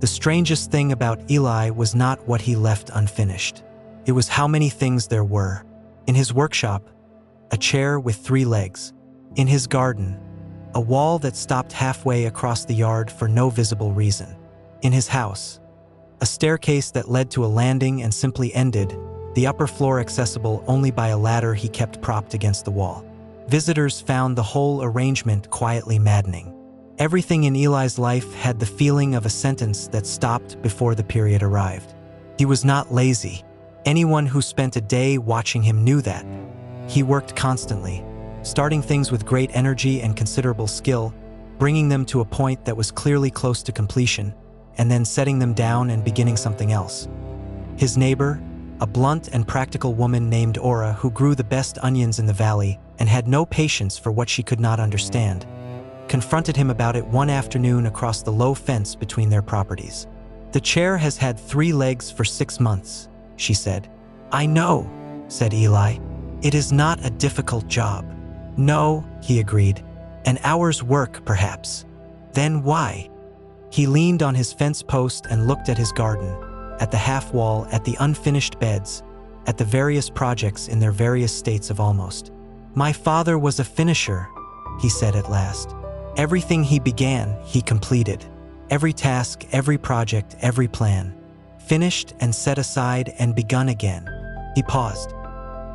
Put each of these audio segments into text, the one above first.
The strangest thing about Eli was not what he left unfinished. It was how many things there were. In his workshop, a chair with 3 legs. In his garden, a wall that stopped halfway across the yard for no visible reason. In his house, a staircase that led to a landing and simply ended, the upper floor accessible only by a ladder he kept propped against the wall. Visitors found the whole arrangement quietly maddening. Everything in Eli's life had the feeling of a sentence that stopped before the period arrived. He was not lazy. Anyone who spent a day watching him knew that. He worked constantly, starting things with great energy and considerable skill, bringing them to a point that was clearly close to completion, and then setting them down and beginning something else. His neighbor, a blunt and practical woman named Ora who grew the best onions in the valley and had no patience for what she could not understand, confronted him about it one afternoon across the low fence between their properties. "The chair has had 3 legs for 6 months," she said. "I know," said Eli. "It is not a difficult job." "No," he agreed. "An hour's work, perhaps." "Then why?" He leaned on his fence post and looked at his garden, at the half wall, at the unfinished beds, at the various projects in their various states of almost. "My father was a finisher," he said at last. "Everything he began, he completed. Every task, every project, every plan. Finished and set aside and begun again." He paused.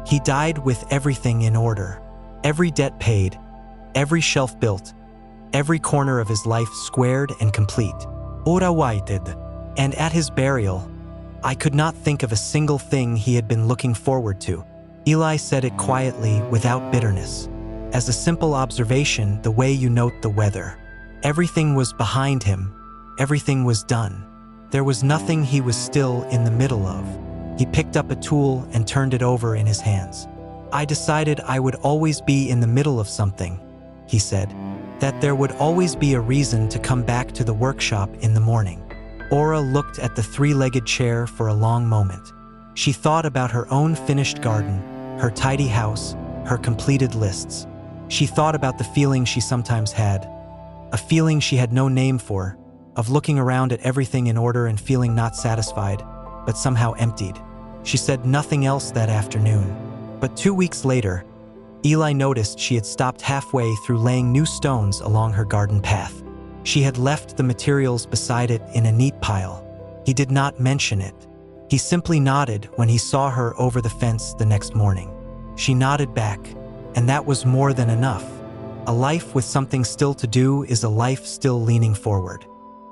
"He died with everything in order. Every debt paid, every shelf built, every corner of his life squared and complete. Ora waited. And at his burial, I could not think of a single thing he had been looking forward to." Eli said it quietly, without bitterness. As a simple observation, the way you note the weather. Everything was behind him. Everything was done. There was nothing he was still in the middle of. He picked up a tool and turned it over in his hands. "I decided I would always be in the middle of something," he said. "That there would always be a reason to come back to the workshop in the morning." Ora looked at the 3-legged chair for a long moment. She thought about her own finished garden, her tidy house, her completed lists. She thought about the feeling she sometimes had, a feeling she had no name for, of looking around at everything in order and feeling not satisfied, but somehow emptied. She said nothing else that afternoon. But 2 weeks later, Eli noticed she had stopped halfway through laying new stones along her garden path. She had left the materials beside it in a neat pile. He did not mention it. He simply nodded when he saw her over the fence the next morning. She nodded back, and that was more than enough. A life with something still to do is a life still leaning forward.